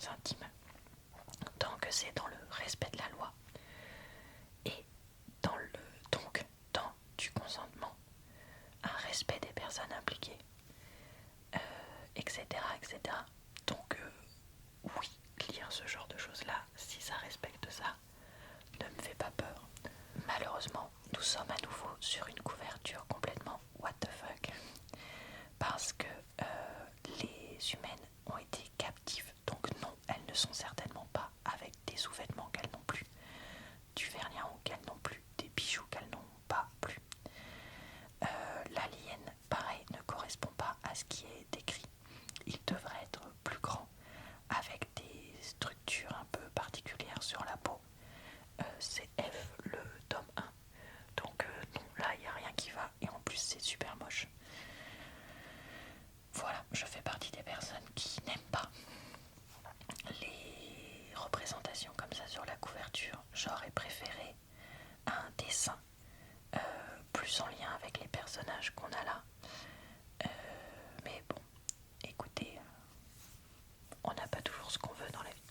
intimes, tant que c'est dans le respect de la loi et donc dans du consentement, un respect des personnes impliquées, etc., etc. Donc oui, lire ce genre de choses-là, si ça respecte ça, ne me fait pas peur. Malheureusement, nous sommes à nouveau sur une couverture complètement what the fuck, parce que les humaines ont été captives, donc non, elles ne sont certainement pas avec des sous-vêtements qu'elles n'ont plus, du vernis à ongles qu'elles n'ont plus, des bijoux qu'elles n'ont pas plus. L'alien, pareil, ne correspond pas à ce qui est décrit. Il devrait être plus grand, avec des structures un peu particulières sur la peau. C'est F, le tome 1. Donc non, là, il n'y a rien qui va. Et en plus, c'est super moche. Voilà, je fais partie des personnes qui n'aiment pas les représentations comme ça sur la couverture. J'aurais préféré un dessin plus en lien avec les personnages qu'on a là. Mais bon, écoutez, on n'a pas toujours ce qu'on veut dans la vie.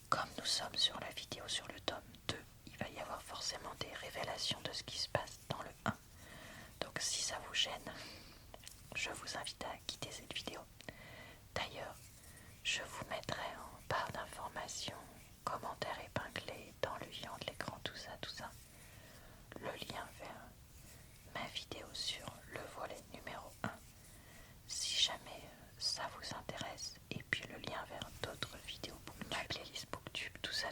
Comme nous sommes sur la vidéo sur le tome 2, il va y avoir forcément des révélations de ce qui se passe dans le 1. Donc si ça vous gêne, je vous invite à quitter cette vidéo. D'ailleurs, je vous mettrai en barre d'informations, commentaires épinglés dans le lien de l'écran, tout ça, le lien vers ma vidéo sur le volet numéro 1, si jamais ça vous intéresse, et puis le lien vers d'autres vidéos, ma playlist Booktube, tout ça.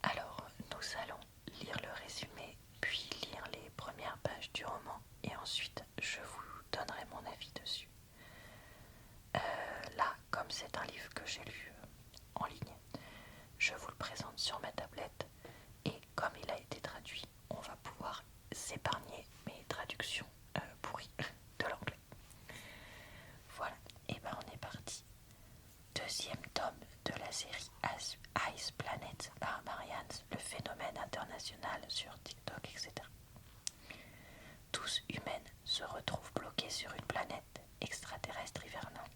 Alors, nous allons lire le résumé, puis lire les premières pages du roman, et ensuite je vous donnerai mon avis dessus. Là, comme c'est un livre que j'ai lu en ligne, je vous le présente sur ma tablette, et comme il a été traduit, on va pouvoir s'épargner mes traductions pourries de l'anglais. Voilà, et ben on est parti. Deuxième tome de la série Ice Planet par Marianne, le phénomène international sur TikTok, etc. 12 humaines se retrouvent bloquées sur une planète extraterrestre hivernale.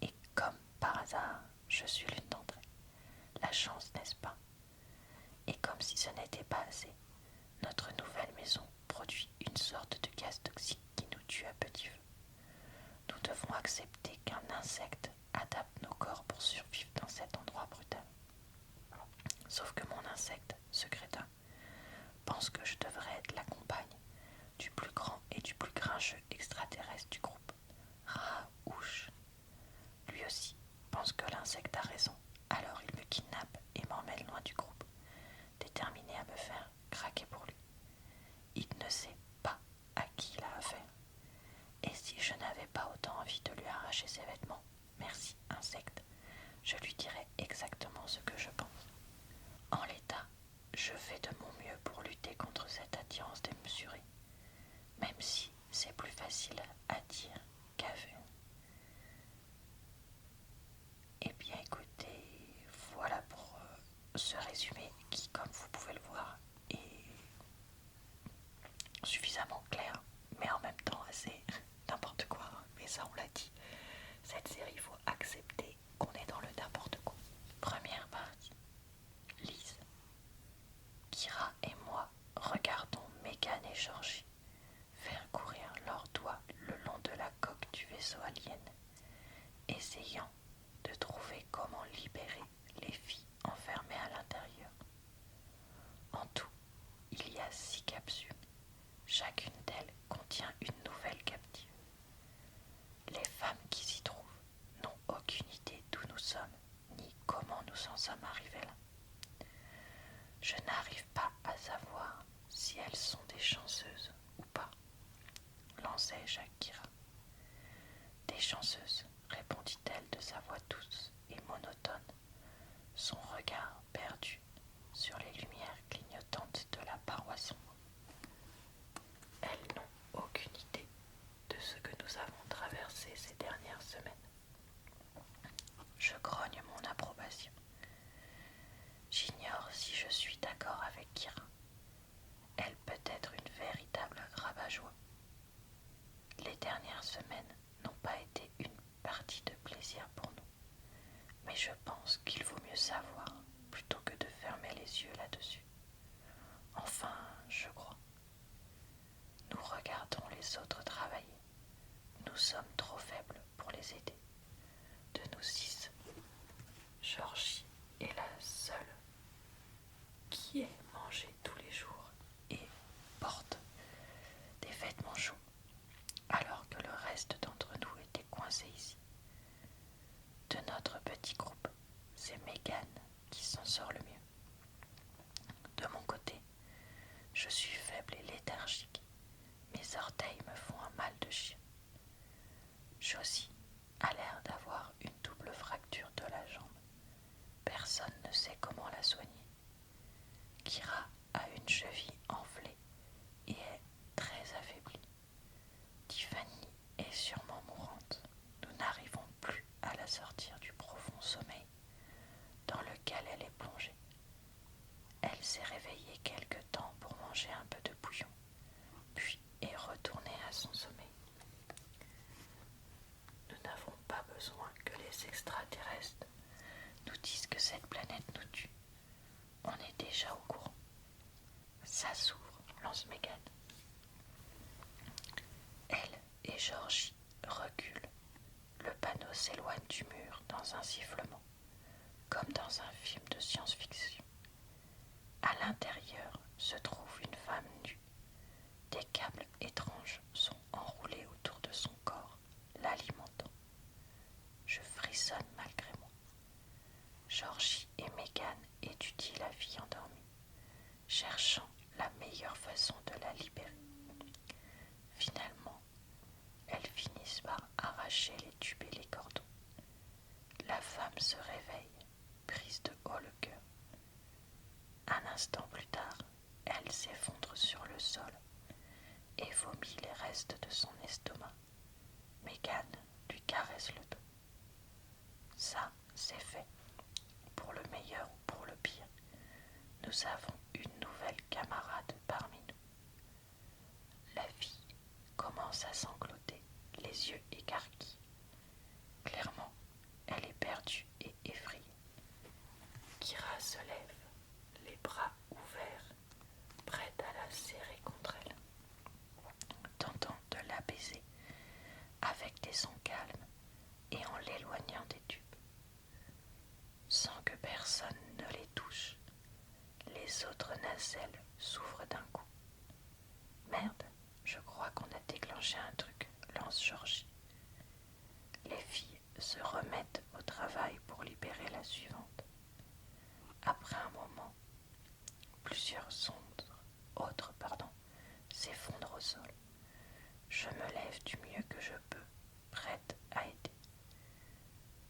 Et comme par hasard, je suis l'une d'entre elles. La chance, n'est-ce pas? Et comme si ce n'était pas assez, notre nouvelle maison produit une sorte de gaz toxique qui nous tue à petit feu. Nous devons accepter qu'un insecte adapte nos corps pour survivre dans cet endroit brutal. Sauf que mon insecte, ce crétin, pense que je devrais être la compagne du plus grand et du plus grincheux extraterrestre du groupe, Raouche. Lui aussi pense que l'insecte a raison, alors il me kidnappe et m'emmène loin du groupe, déterminé à me faire craquer pour lui. Il ne sait pas à qui il a affaire. Et si je n'avais pas autant envie de lui arracher ses vêtements, merci insecte, je lui dirais exactement ce que je pense. En l'état, je fais de mon mieux pour lutter contre cette attirance démesurée, même si c'est plus facile à dire qu'à faire. Eh bien écoutez, voilà pour ce résumé qui, comme vous pouvez le voir, est suffisamment clair, mais en même temps assez n'importe quoi. Mais ça on l'a dit, cette série il faut accepter qu'on est dans le n'importe quoi. Première partie. Lise. Kira et moi regardons Megan et Georgie faire courir leurs doigts le long de la coque du vaisseau alien, essayant de trouver comment libérer les filles enfermées à l'intérieur. En tout, il y a 6 capsules. Chacune d'elles contient une nouvelle captive. Les femmes qui s'y trouvent n'ont aucune idée d'où nous sommes, ni comment nous en sommes arrivés là. Je n'arrive pas à savoir si elles sont des chanceuses ou pas, lançai-je à Kira. Des chanceuses, répondit-elle de sa voix douce et monotone, son regard perdu sur les lumières clignotantes de la paroi sombre. Elles n'ont aucune idée de ce que nous avons traversé ces dernières semaines. Je grogne mon approbation. J'ignore si je suis d'accord avec Kira. Elle peut être une véritable rabat-joie. Les dernières semaines n'ont pas été une partie de plaisir pour nous, mais mais je pense qu'il vaut mieux savoir plutôt que de fermer les yeux là-dessus. Enfin, je crois. Nous regardons les autres travailler. Nous sommes trop faibles pour les aider. De nous 6, Georgie est la seule qui ait mangé tous les jours et porte des vêtements chauds, alors que le reste d'entre nous était coincé ici. De notre petit groupe, c'est Megan qui s'en sort le mieux. De mon côté, je suis faible et léthargique. Mes orteils me font un mal de chien. Josie a l'air d'avoir une double fracture de la jambe. Personne ne sait comment la soigner. Kira a une cheville enflée et est très affaiblie. Tiffany est sûrement mourante. Nous n'arrivons plus à la sortir du profond sommeil dans lequel elle est plongée. Elle s'est réveillée quelque temps pour manger un peu de bouillon, puis est retournée à son sommeil. Nous n'avons pas besoin que les extraterrestres nous disent que cette planète nous tue. On est déjà au courant. Ça s'ouvre, lance Megan. Elle et Georgie reculent. Le panneau s'éloigne du mur dans un sifflement, comme dans un film de science-fiction. À l'intérieur se trouve une femme nue. Des câbles étranges sont enroulés autour de son corps, l'alimentant. Je frissonne malgré moi. Georgie et Megan étudient la fille endormie, cherchant la meilleure façon de la libérer. Finalement, elles finissent par arracher les tubes et les cordons. La femme se réveille, prise de haut le cœur. Un instant plus tard, elle s'effondre sur le sol et vomit les restes de son estomac. Megan lui caresse le dos. Ça, c'est fait. Pour le meilleur ou pour le pire, nous avons une nouvelle camarade parmi nous. La fille commence à sangloter, les yeux écarquillés. Clairement, elle est perdue et effrayée. Kira se lève, les bras ouverts, prête à la serrer contre elle, tentant de l'apaiser avec des sons calmes et en l'éloignant des tubes. Sans que personne ne les touche, les autres nacelles s'ouvrent d'un coup. Merde, je crois qu'on a déclenché un truc, lance Georgie. Les filles se remettent au travail pour libérer la suivante. Après un moment, plusieurs autres s'effondrent au sol. Je me lève du mieux que je peux, prête à aider.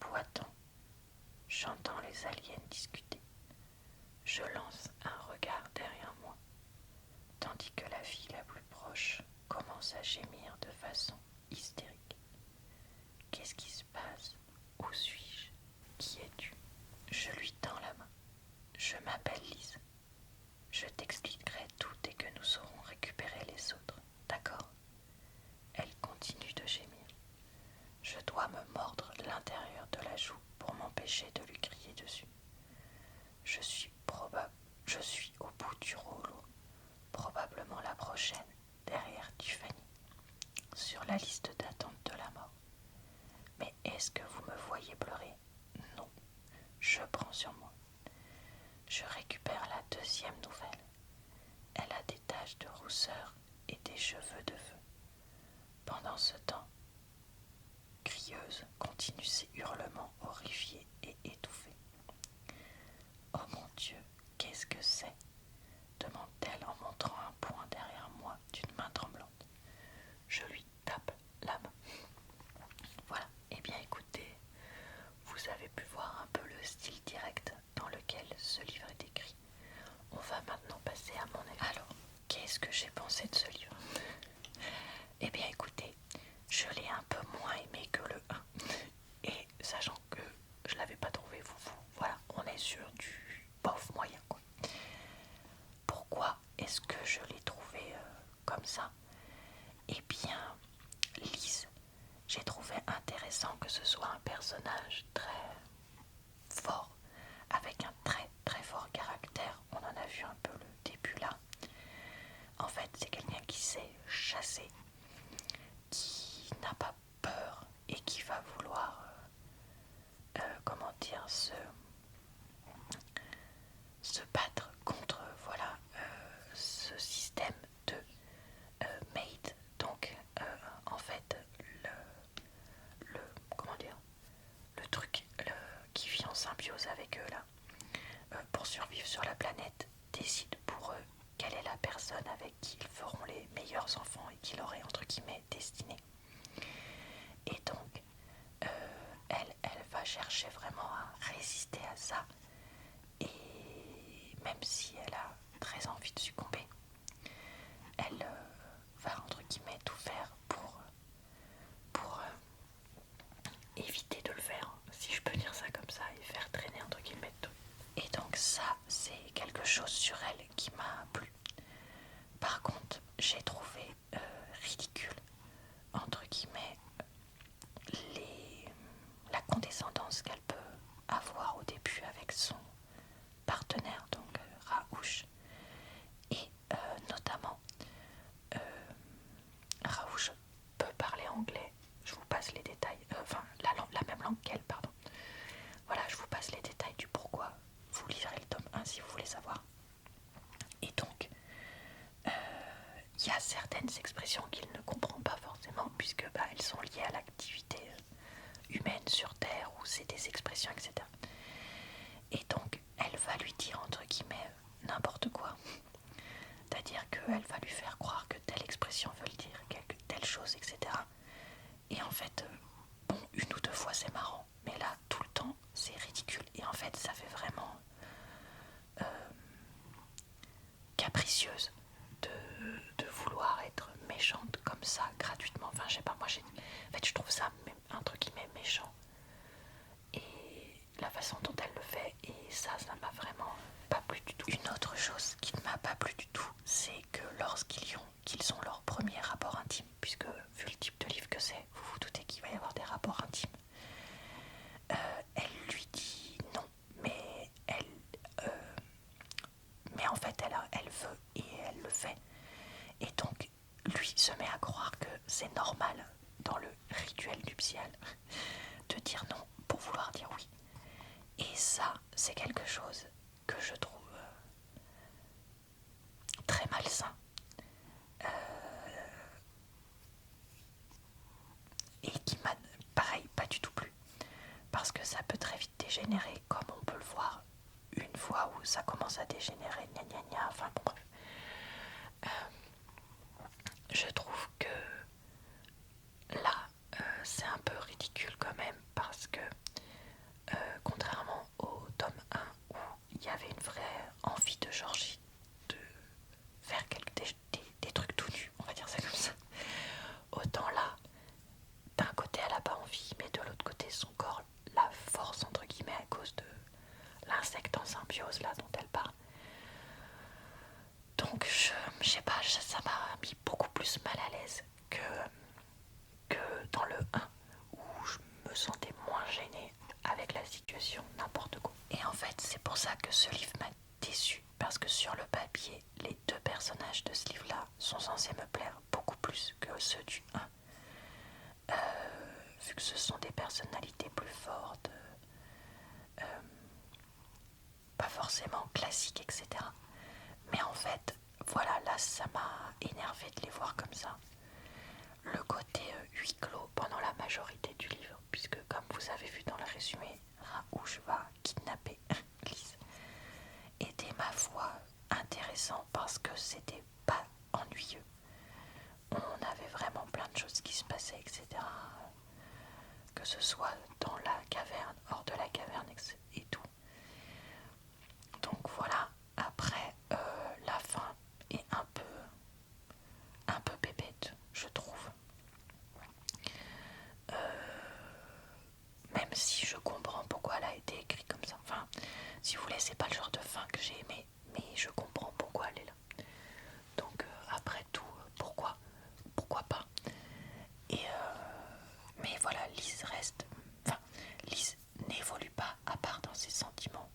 Boitant, j'entends les aliens discuter. Je lance un regard derrière moi, tandis que la fille la plus proche commence à gémir de façon hystérique. Qu'est-ce qui se passe? Où suis-je? Qui es-tu? Je lui tends la main. Je m'appelle Lise. Je t'expliquerai tout dès que nous saurons récupérer les autres, d'accord? Elle continue de gémir. Je dois me mordre l'intérieur de la joue pour m'empêcher de lui crier dessus. Je suis au bout du rouleau, probablement la prochaine, derrière Tiffany, sur la liste d'attente de la mort. Mais est-ce que vous me voyez pleurer? Non, je prends sur moi. Je récupère la deuxième nouvelle. Elle a des taches de rousseur et des cheveux de feu. Pendant ce temps, Crieuse continue ses hurlements horrifiés et étouffés. Oh mon Dieu, qu'est-ce que c'est? Demande-t-elle en montrant un poing derrière moi d'une main tremblante. Je lui tape la main. Voilà, et bien écoutez, vous avez pu voir un peu le style direct dans lequel ce livre est écrit. On va maintenant passer à mon avis. Alors, qu'est-ce que j'ai pensé de ce livre? Eh bien écoutez, je l'ai un peu moins aimé que le 1. Et sachant que je l'avais pas trouvé avec eux là, pour survivre sur la planète, décident pour eux quelle est la personne avec qui ils feront les meilleurs enfants et qui leur est entre guillemets destiné. Et donc, elle va chercher vraiment à résister à ça. Et même si elle a très envie de succomber, elle va entre guillemets tout faire pour éviter de le faire, si je peux dire ça comme ça, et faire traîner entre guillemets tout. Et donc ça, c'est quelque chose sur elle qui m'a plu. Par contre, j'ai trouvé ridicule, entre guillemets, la condescendance qu'elle peut avoir au début avec son partenaire, donc Raouch. Et notamment, Raouch peut parler anglais. Je vous passe les détails, la même langue qu'elle, pardon. Voilà, je vous passe les détails du pourquoi. Vous lirez le tome 1 si vous voulez savoir. Et donc, il y a certaines expressions qu'il ne comprend pas forcément, puisque elles sont liées à l'activité humaine sur Terre, ou c'est des expressions, etc. Et donc, elle va lui dire, entre guillemets, n'importe quoi. C'est-à-dire qu'elle va lui faire croire que telle expression veut dire telle chose, etc. Et en fait, bon, une ou deux fois c'est marrant, mais là, tout le temps, c'est ridicule. Et en fait, ça fait vraiment capricieuse de vouloir être méchante comme ça, gratuitement. Enfin, je sais pas, moi, en fait, je trouve ça, entre guillemets, méchant. Et la façon dont elle le fait, et ça m'a vraiment pas plu du tout. Une autre chose qui ne m'a pas plu du tout, c'est que lorsqu'ils ont leur premier rapport intime, puisque vu le type de livre que c'est, vous vous doutez qu'il va y avoir des rapports intimes, elle lui dit non, mais en fait elle veut et elle le fait. Et donc lui se met à croire que c'est normal dans le rituel nuptial de dire non pour vouloir dire oui. Et ça, c'est quelque chose que je trouve très malsain. Et qui m'a, pareil, pas du tout plu. Parce que ça peut très vite dégénérer, comme on peut le voir une fois où ça commence à dégénérer, gna gna gna, enfin bon bref. Je trouve que là, c'est un peu ridicule quand même, parce que contrairement au tome 1 où il y avait une vraie envie de Georgie de faire des trucs tout nus, on va dire ça comme ça, autant là, d'un côté elle a pas envie, mais de l'autre côté son corps la force entre guillemets à cause de l'insecte en symbiose là dont elle parle. Donc je sais pas, ça m'a mis beaucoup plus mal à l'aise que dans le 1 où je me sentais moins gênée avec la situation, n'importe quoi. Et en fait c'est pour ça que ce livre m'a déçue, parce que sur le papier les deux personnages de ce livre là sont censés me plaire beaucoup plus que ceux du 1, vu que ce sont des personnalités plus fortes, pas forcément classiques, etc. Mais en fait, voilà, là, ça m'a énervé de les voir comme ça. Le côté huis clos pendant la majorité du livre, puisque comme vous avez vu dans le résumé, Raouch va kidnapper Lise, était ma foi intéressant parce que c'était pas ennuyeux. On avait vraiment plein de choses qui se passaient, etc. Que ce soit dans la caverne, hors de la caverne et tout. Donc voilà, après la fin est un peu bébête, je trouve. Même si je comprends pourquoi elle a été écrite comme ça. Enfin, si vous voulez, c'est pas le genre de fin que j'ai aimé, mais je comprends pourquoi elle est là. Donc après tout, pourquoi pas. Et mais voilà, Lise reste. Enfin, Lise n'évolue pas à part dans ses sentiments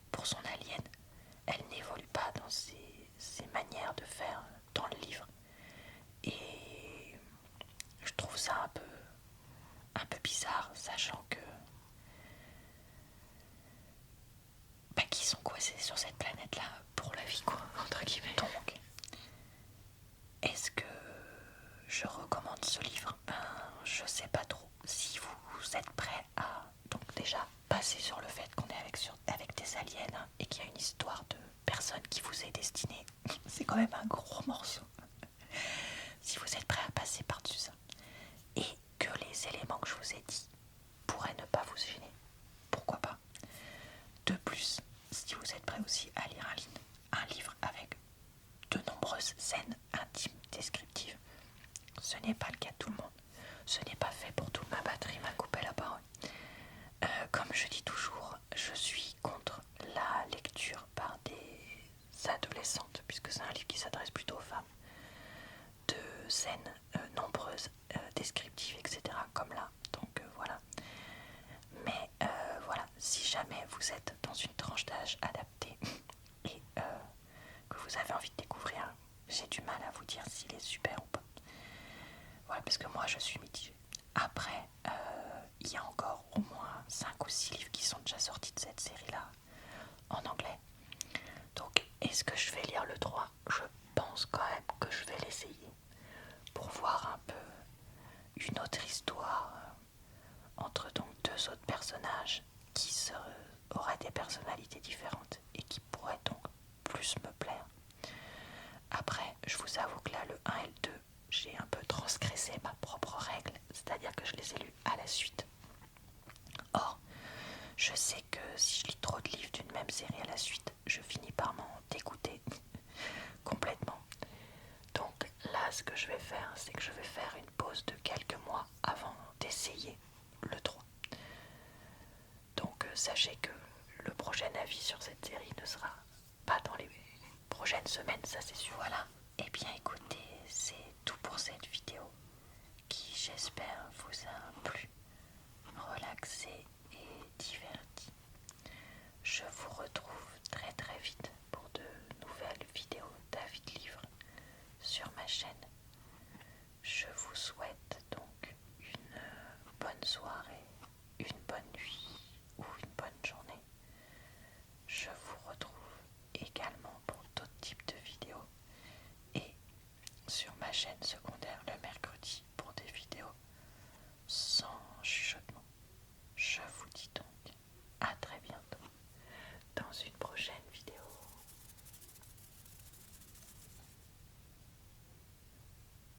pour son alien. Elle n'évolue pas dans ses manières de faire dans le livre. Et je trouve ça un peu bizarre, sachant que qu'ils sont coincés sur cette planète-là pour la vie, quoi, entre guillemets. Donc, est-ce que je recommande ce livre? Je sais pas trop. Si vous êtes prêt à, donc déjà, pas basé sur le fait qu'on est avec des aliens, hein, et qu'il y a une histoire de personne qui vous est destinée. C'est quand même un gros morceau. Si vous êtes prêt à passer par-dessus ça, et que les éléments que je vous ai dit pourraient ne pas vous gêner, pourquoi pas. De plus, si vous êtes prêt aussi à lire un livre avec de nombreuses scènes intimes, descriptives, ce n'est pas le cas de tout le monde. Ce n'est pas fait pour tout. Ma batterie m'a coupé la parole. Comme je dis toujours, je suis contre la lecture par des adolescentes, puisque c'est un livre qui s'adresse plutôt aux femmes, de scènes nombreuses, descriptives, etc. comme là. Donc voilà. Mais voilà, si jamais vous êtes dans une tranche d'âge adaptée et que vous avez envie de découvrir, j'ai du mal à vous dire s'il est super ou pas. Voilà, parce que moi je suis mitigée. Après, il y a encore au moins 5 ou 6 livres qui sont déjà sortis de cette série-là en anglais. Donc, est-ce que je vais lire le 3? Je pense quand même que je vais l'essayer pour voir un peu une autre histoire entre donc deux autres personnages qui auraient des personnalités différentes et qui pourraient donc plus me plaire. Après, je vous avoue que là, le 1 et le 2, j'ai un peu transgressé ma propre règle, c'est-à-dire que je les ai lus à la suite. Or, je sais que si je lis trop de livres d'une même série à la suite, je finis par m'en dégoûter complètement. Donc là, ce que je vais faire, c'est que je vais faire une pause de quelques mois avant d'essayer le 3. Donc sachez que le prochain avis sur cette série ne sera pas dans les prochaines semaines, ça c'est sûr. Voilà. Et bien écoutez, c'est tout pour cette vidéo qui, j'espère, vous a plu, relaxé et diverti. Je vous retrouve très très vite pour de nouvelles vidéos David Livre sur ma chaîne. Je vous souhaite donc une bonne soirée, une bonne nuit ou une bonne journée. Je vous retrouve également pour d'autres types de vidéos et sur ma chaîne secondaire